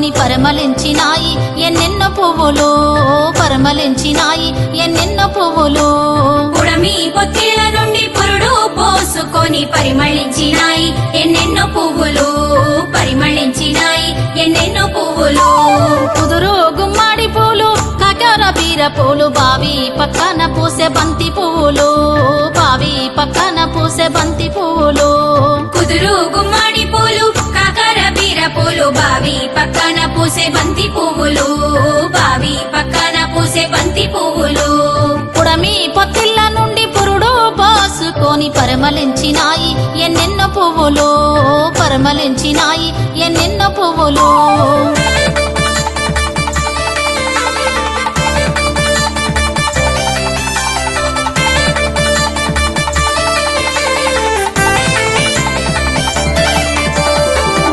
పోసుకొని పరిమళించినాయి ఎన్నెన్నో పువ్వులు, పరిమళించినాయి ఎన్నెన్నో పువ్వులు. పుడమి పొత్తిళ్ల నుండి పురుడు పోసుకొని పరిమళించినాయి ఎన్నెన్నో పువ్వులు, పరిమళించినాయి ఎన్నెన్నో పువ్వులు. కుదురు గుమ్మడి పూలు, కాకర బీర పూలు, బావి పక్కన పూసే బంతి పువ్వులు, బావి పక్కన పూసే బంతి పువ్వులు. కుదురు గుమ్మడి పూలు, కాకర బీర పూలు, బావి పక్కన పూసే బంతి పువ్వులు, బావి పక్కన పూసే బంతి పువ్వులు. పుడమి పొత్తిళ్ల నుండి పురుడు పోసుకొని పరిమళించినాయి ఎన్నెన్నో పువ్వులు, పరిమళించినాయి ఎన్నెన్నో పువ్వులు.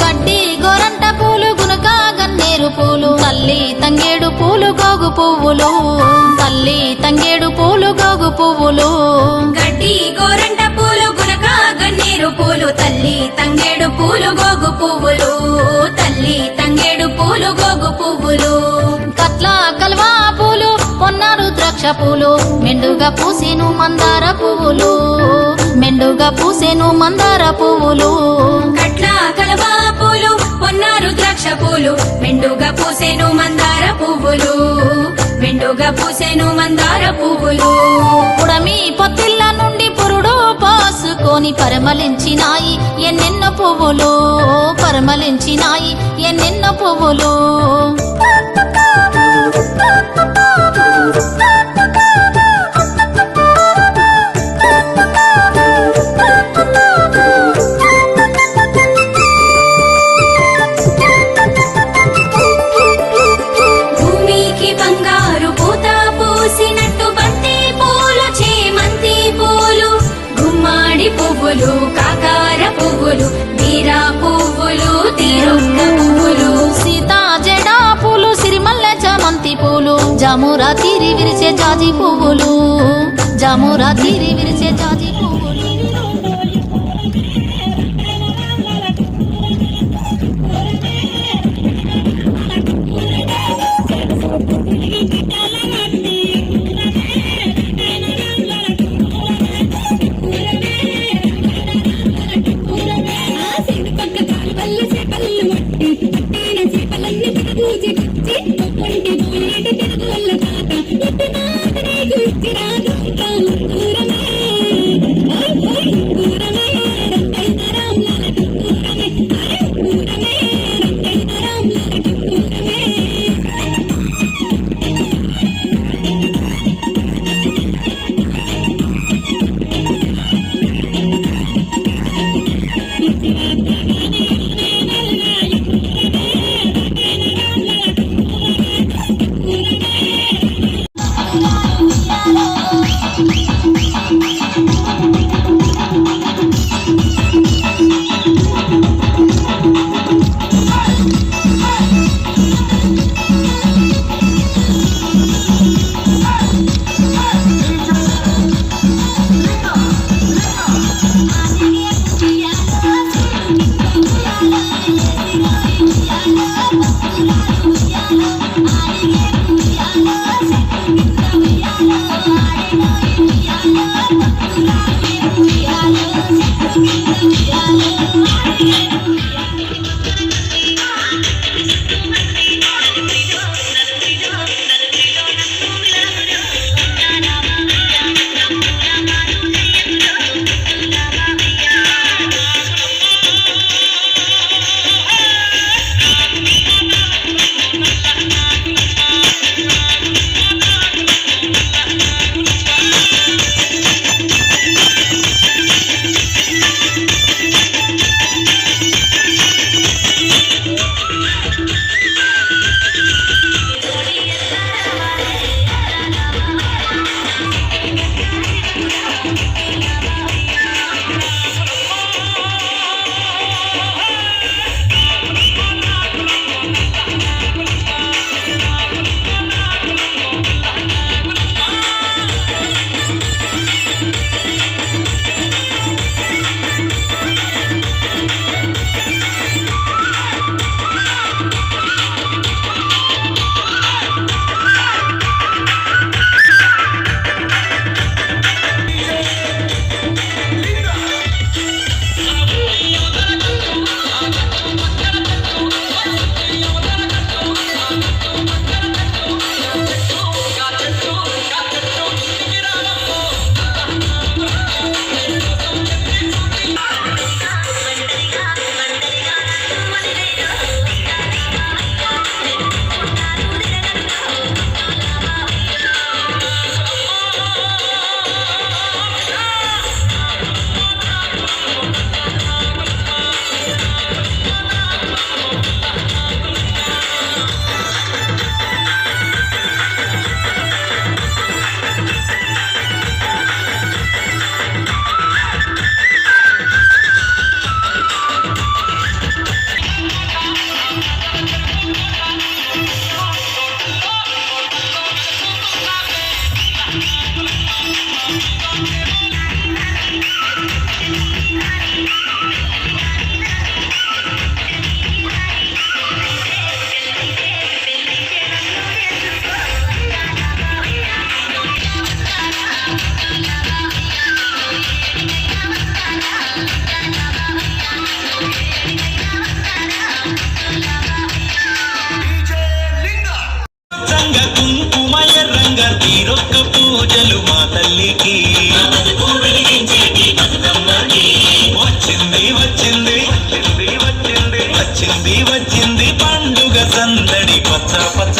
గడ్డి గోరంట పూలు, గునుక గన్నేరు పూలు, తల్లి తంగేడు పూలు, గోగు పువ్వులు, తల్లి తంగేడు పూలు, గోగు పువ్వులు. గడ్డి గోరంట పూలు, గునక గన్నేరు పూలు, తల్లి తంగేడు పూలు, గోగు పువ్వులు, తల్లి తంగేడు పూలు, గోగు పువ్వులు. కట్ల కల్వా పూలు, పొన్నారు ద్రాక్ష పూలు, మెండుగా పూసేను మందార పువ్వులు, మెండుగా పూసేను మందార పువ్వులు. కట్ల కలవా పూలు, పొన్నారు ద్రాక్ష పూలు, మెండుగా పూసేను మందార పువ్వులు, మెండుగా పూసేను మందార పువ్వులు. పుడమి పొత్తిళ్ల నుండి పురుడు పోసుకొని పరిమళించినాయి ఎన్నెన్నో పువ్వులు, పరిమళించినాయి ఎన్నెన్నో పువ్వులు. భూమికి బంగారు పూత పూసినట్టు బంతి పూలు, చేమంతి పూలు, గుమ్మాడి పువ్వులు, కాకార పువ్వులు, బీరా పువ్వులు, తీరొక్క పువ్వులు. సీతా జడా పూలు, సిరిమల్లె చామంతి పూలు, జామురా తీరి విరిసే జాజి పువ్వులు, జామురా తీరి విరిసే జాజి పువ్వులు.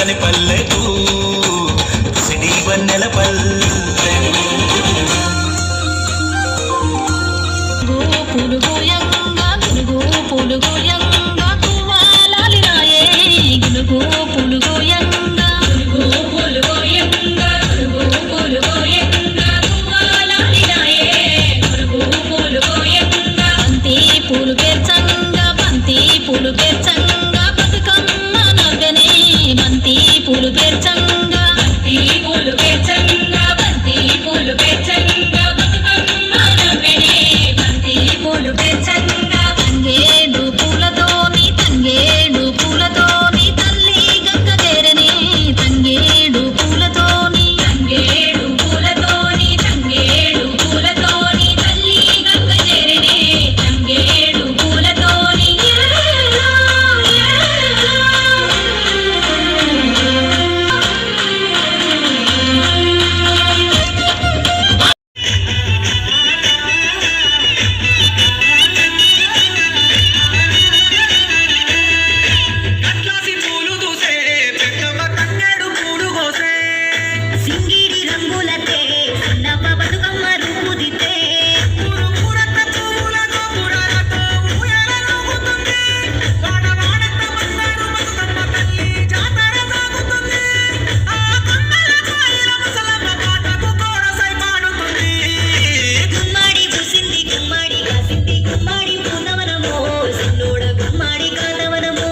చల్లని పల్లెకు సిడి వన్నెల పల్లెకు పూలు గోయంగా గునుగు పూలు గోయంగా కువాలాలి రాయే గునుగు పూలు గోయంగా గునుగు పూలు గోయంగా గునుగు పూలు గోయంగా కువాలాలి రాయే గునుగు పూలు గోయంగా బంతి పూలు పేర్చంగా బంతి పూలు పేర్చంగా బతుకమ్మ నవ్వెనే బంతి పూలు పేర్చంగా బంతి పూలు పేర్చంగా బంతి పూలు పేర్చంగా బతుకమ్మ నవ్వెనే బంతి పూలు పేర్చంగా తంగేడు పూలతోని తల్లి గంగ చేరని తంగేడు పూలతోని తల్లి గంగ చేరని తంగేడు పూలతోని అట్లాసి పూలు దూసే పెద్దమ్మ తంగేడు పూలు కోసే సింగిడి రంగులతే చిన్నప్ప బతుకమ్మ రూపుదితే ఊరంత పూలతో పురాలతో ఊయలూగుతుంది వాడవాడంత బంగారు బతుకమ్మ తల్లి జాతర సాగుతుంది ఆ కమ్మల కాయల ముసలమ్మ పాటకు కోరసై పాడుతుంది గుమ్మడి పూసింది గుమ్మడి కాసింది గుమ్మడి పూనవనమో సిన్నోడ గుమ్మడి కాంతవనమో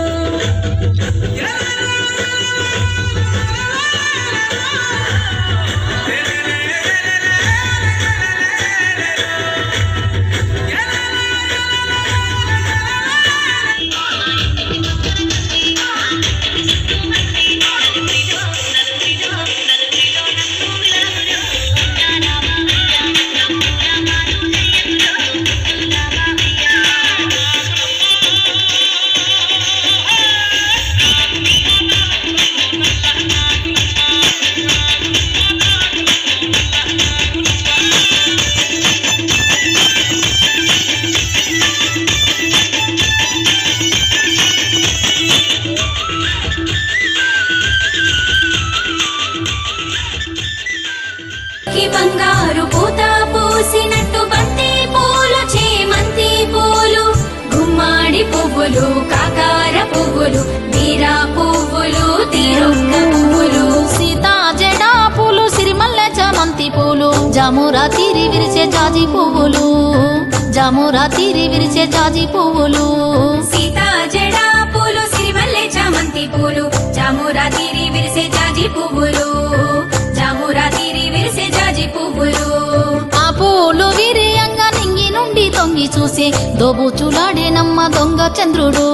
ఈ బంగారు పూత పూసినట్టు బంతి పూలు చేమంతి పూలు గుమ్మాడి పువ్వులు కాకార పువ్వులు బీరా పువ్వులు తీరొక్క పువ్వులు సీతా జడా పూలు సిరిమల్లె చామంతి పూలు జామురా తీరి విరిసే జాజి పువ్వులు జామురా తీరి విరిసే జాజి పువ్వులు సీతా జడా పూలు సిరిమల్లె చామంతి పూలు జామురా తీరి విరిసే జాజి పువ్వులు జామురా తీరి విరిసే జాజి పువ్వులు ఆ పూలు వీరియంగా నింగి నుండి తొంగి చూసే దోబూచులాడేనమ్మ దొంగ చంద్రుడు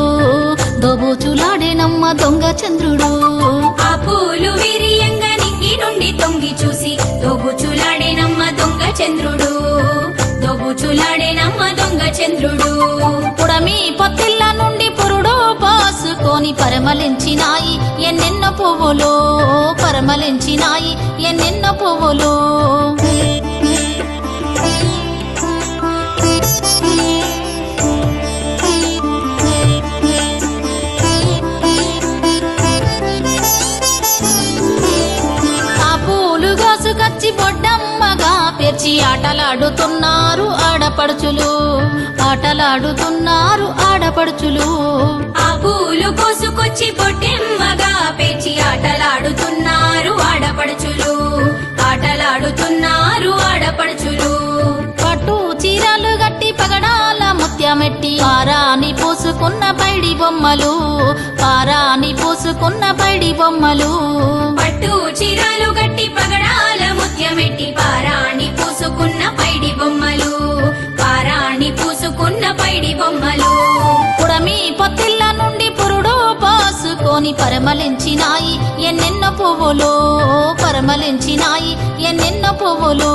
దోబూచులాడేనమ్మ దొంగ చంద్రుడు ఆ పూలు వీరియంగా నింగి నుండి తొంగి చూసి దోబుచులాడేనమ్మ దొంగ చంద్రుడు దోబుచులాడేనమ్మ దొంగ చంద్రుడు పుడమి పొత్తిళ్ళ నుండి పురుడు పోసుకొని పరిమళించినాయి ఎన్నెన్నో పువ్వులు పరిమళించినాయి ఎన్నెన్నో పువ్వులు ఆ పూలు కోసుకొచ్చి బొడ్డమ్మగా పేర్చి ఆటలాడుతున్నారు ఆడపడుచులు ఆటలాడుతున్నారు ఆడపడుచులు ఆ పూలు కోసుకొచ్చి బొట్టెమ్మగా పేచి ఆటలాడుతున్నారు ఆడపడుచులు ఆటలాడుతున్నారు ఆడపడుచులు పట్టు చీరలు గట్టి పగడాల ముత్యమెట్టి పారాని పూసుకున్న పైడి బొమ్మలు పారాని పూసుకున్న పైడి బొమ్మలు పట్టు చీరలు గట్టి పగడాల ముత్యమెట్టి పారాణి పూసుకున్న పైడి బొమ్మలు పారాణి పూసుకున్న పైడి బొమ్మలు పుడమి పొత్తిళ్ళ నుండి పురుడు పోసుకొని పరిమళించినాయి ఎన్నెన్నో పువ్వులు పరిమళించినాయి ఎన్నెన్నో పువ్వులు